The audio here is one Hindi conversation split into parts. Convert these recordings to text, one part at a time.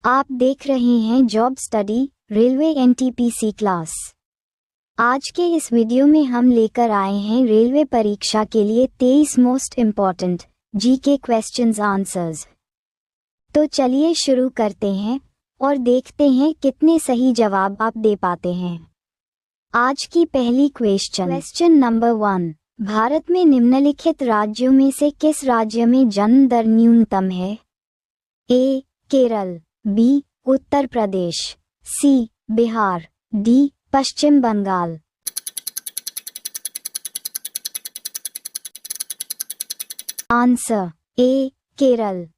आप देख रहे हैं job study railway NTPC class. आज के इस वीडियो में हम लेकर आए हैं रेलवे परीक्षा के लिए 23 most important GK questions answers. तो चलिए शुरू करते हैं और देखते हैं कितने सही जवाब आप दे पाते हैं। आज की पहली क्वेश्चन नंबर 1। भारत में निम्नलिखित राज्यों में से किस राज्य में जन्म दर न्यूनतम है? A. Kerala, B. Uttar Pradesh, C. Bihar, D. Pashchim Bengal. Answer A. Kerala.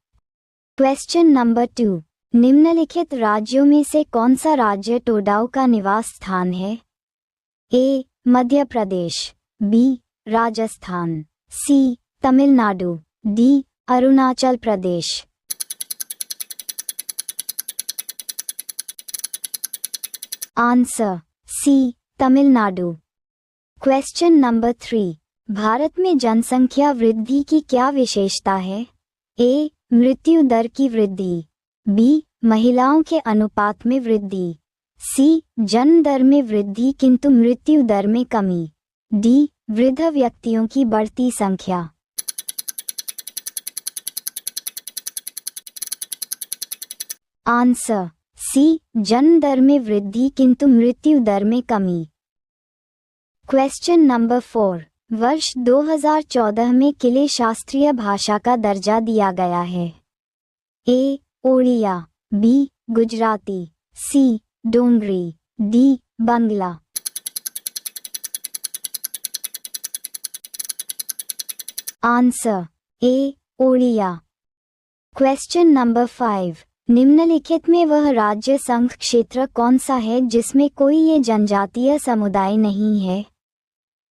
Question number 2। निम्नलिखित राज्यों में से कौन सा राज्य टोडाऊ का निवास स्थान है? A. Madhya Pradesh, B. Rajasthan, C. Tamil Nadu, D. Arunachal Pradesh. Answer C. Tamil Nadu. Question number 3। Bharat में जनसंख्या वृद्धि की क्या विशेषता है? ए. मृत्यु दर की वृद्धि, बी. महिलाओं के अनुपात में वृद्धि, सी. जन्म दर में वृद्धि किंतु मृत्यु दर में कमी, डी. वृद्ध व्यक्तियों की बढ़ती संख्या। Answer C. जन्म दर में वृद्धि किंतु मृत्यु दर में कमी। Question number 4। वर्ष 2014 में किले शास्त्रीय भाषा का दर्जा दिया गया है? A. Odia, B. Gujarati, C. Dogri, D. Bangla. Answer A. Odia. Question number 5। निम्नलिखित में वह राज्य संघ क्षेत्र कौन सा है जिसमें कोई ये जनजातीय समुदाय नहीं है?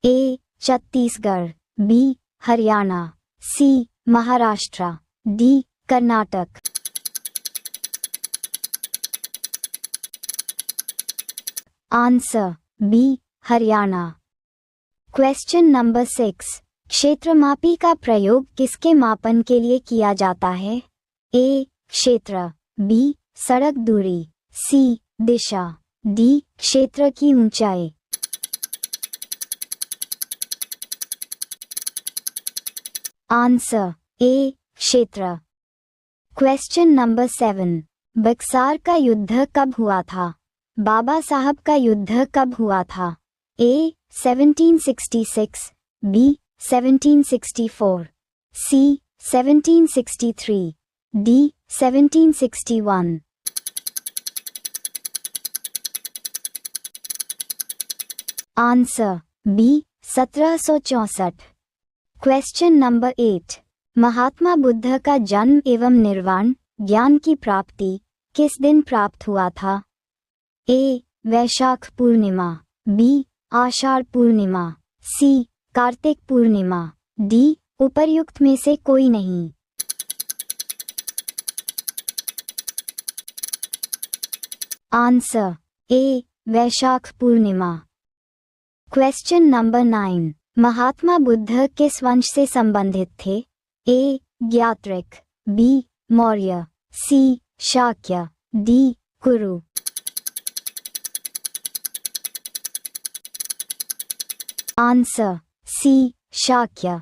A. Chhattisgarh, B. Haryana, C. Maharashtra, D. Karnataka. Answer B. Haryana. Question number 6। क्षेत्रमापी का प्रयोग किसके मापन के लिए किया जाता है? ए. क्षेत्र, बी. सड़क दूरी, सी. दिशा, डी. क्षेत्र की ऊंचाई। Answer A. क्षेत्र। Question number 7। बक्सार का युद्ध कब हुआ था? बाबा साहब का युद्ध कब हुआ था? A. 1766, B. 1764, C. 1763, D. 1761। Answer B. 1764। Question number 8। Mahatma Buddha का जन्म एवं निर्वाण ज्ञान की प्राप्ति किस दिन प्राप्त हुआ था? A. Vaishakh Purnima, B. Ashadh Purnima, C. Kartik Purnima, D. उपर्युक्त में से कोई नहीं। Answer A. Vaishakh Purnima. Question number 9। Mahatma Buddha किस वंश से संबंधित थे? A. Jnatrika, B. Maurya, C. Shakya, D. Kuru. Answer C. Shakya.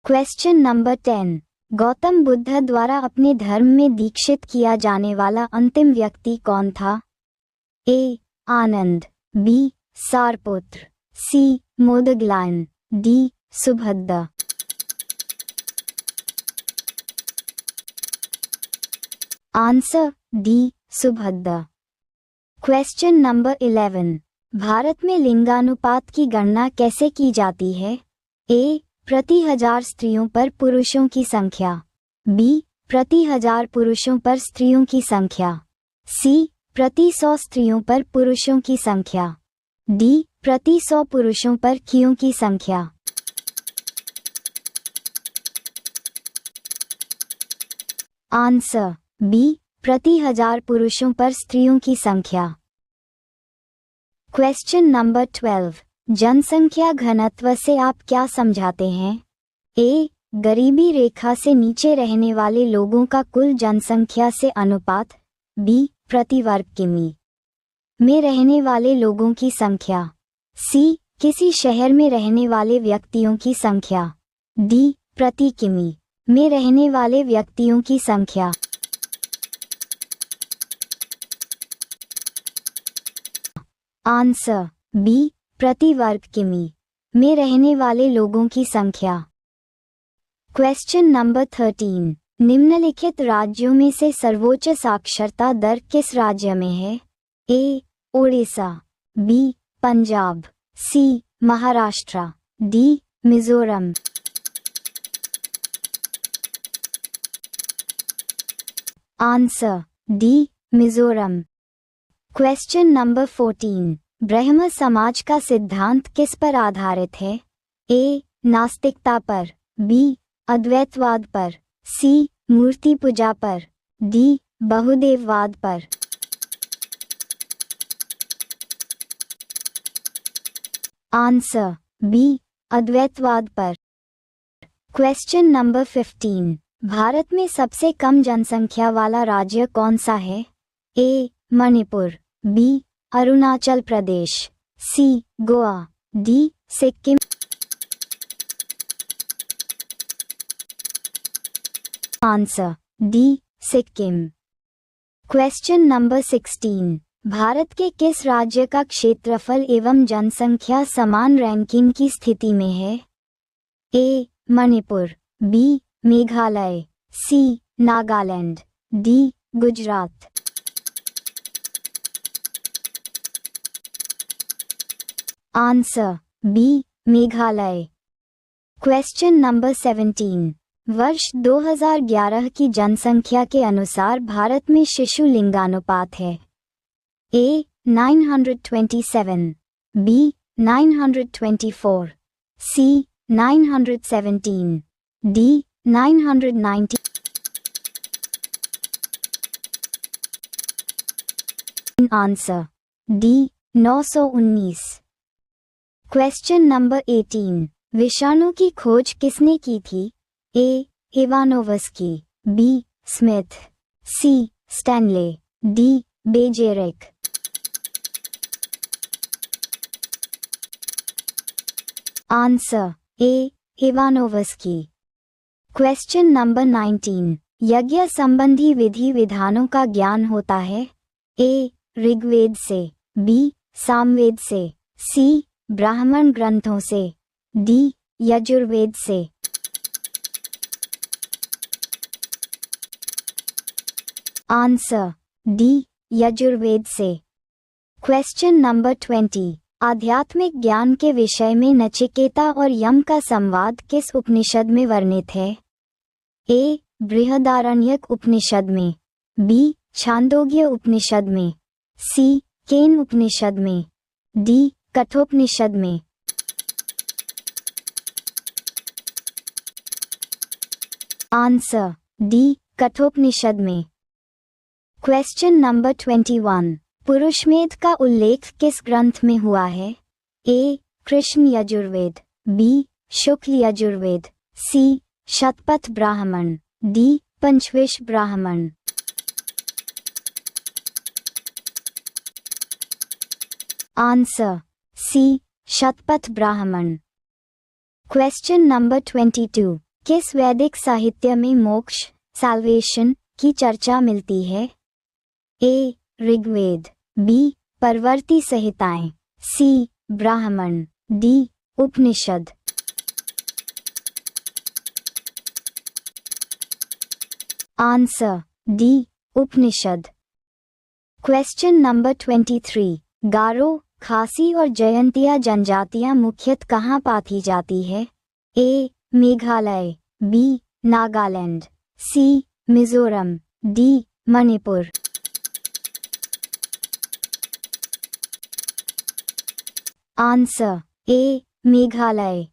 Question number 10। Gautam Buddha द्वारा अपने धर्म में दीक्षित किया जाने वाला अंतिम व्यक्ति कौन था? A. Anand, B. Sariputra, C. Maudgalyayan, D. Subhadda. Answer D. Subhadda. Question number 11। Bharat में लिंगानुपात की गणना कैसे की जाती है? ए. प्रति 1000 स्त्रियों पर पुरुषों की संख्या, बी. प्रति 1000 पुरुषों पर स्त्रियों की संख्या, सी. प्रति 100 स्त्रियों पर पुरुषों की संख्या, डी. प्रति 100 पुरुषों पर कियों की संख्या। Answer B. प्रति 1000 पुरुषों पर स्त्रियों की संख्या। Question number 12। जनसंख्या घनत्व से आप क्या समझाते हैं? ए. गरीबी रेखा से नीचे रहने वाले लोगों का कुल जनसंख्या से अनुपात, बी प्रति वर्ग किमी में रहने वाले लोगों की संख्या, सी किसी शहर में रहने वाले व्यक्तियों की संख्या, डी प्रति किमी में रहने वाले व्यक्तियों की संख्या। आंसर बी प्रति वर्ग किमी में रहने वाले लोगों की संख्या। क्वेश्चन नंबर 13, निम्नलिखित राज्यों में से सर्वोच्च साक्षरता दर किस राज्य में है? A Odisha, B Punjab, C Maharashtra, D Mizoram. Answer D Mizoram. Question number 14, Brahmo समाज का सिद्धांत किस पर आधारित है? ए नास्तिकता पर, बी अद्वैतवाद पर, सी मूर्ति पूजा पर, डी बहुदेववाद पर। आंसर बी अद्वैतवाद पर। क्वेश्चन नंबर 15, भारत में सबसे कम जनसंख्या वाला राज्य कौन सा है? A Manipur, B Arunachal Pradesh, C Goa, D Sikkim. Answer D Sikkim. Question number 16, Bharat के किस राज्य का क्षेत्रफल एवं जनसंख्या समान रैंकिंग की स्थिति में है? A Manipur, B Meghalaya, C Nagaland, D Gujarat. Answer B Meghalaya. Question number 17, वर्ष 2011 की जनसंख्या के अनुसार भारत में शिशु लिंगानुपात है? A 927, B 924, C 917, D 990। Answer D 919। Question number 18, विषाणु की खोज किसने की थी? A Ivanovsky, B Smith, C Stanley, D Beijerinck. Answer A Ivanovsky. Question number 19, यज्ञ संबंधी विधि विधानों का ज्ञान होता है? ए ऋग्वेद से, बी सामवेद से, सी ब्राह्मण ग्रंथों से, डी यजुर्वेद से। आंसर डी यजुर्वेद से। क्वेश्चन नंबर 20, आध्यात्मिक ज्ञान के विषय में नचिकेता और यम का संवाद किस उपनिषद में वर्णित है? ए बृहदारण्यक उपनिषद में, बी छांदोग्य उपनिषद में, सी केन उपनिषद में, डी कठोपनिषद में। आंसर डी कठोपनिषद में। क्वेश्चन नंबर 21, पुरुषमेध का उल्लेख किस ग्रंथ में हुआ है? ए कृष्ण यजुर्वेद, बी शुक्ल यजुर्वेद, सी शतपथ ब्राह्मण, डी पंचविश ब्राह्मण। Answer C Shatapatha Brahmana. Question number 22, किस वैदिक साहित्य में मोक्ष सैल्वेशन की चर्चा मिलती है? ए ऋग्वेद, बी परवर्ती संहिताएं, C Brahmana, D Upanishad. Answer D Upanishad. Question number 23, Garo, Khasi और जयंतिया जनजातियां मुख्यतः कहाँ पाती जाती है? A Meghalaya, B Nagaland, C Mizoram, D Manipur. Answer A Meghalaya.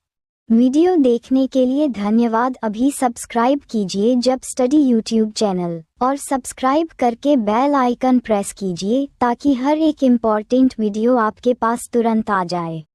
Video देखने के लिए धन्यवाद। अभी सब्सक्राइब कीजिए जब स्टडी यूट्यूब चैनल और सब्सक्राइब करके बेल आइकन प्रेस कीजिए ताकि हर एक इम्पॉर्टेंट वीडियो आपके पास तुरंत आ जाए।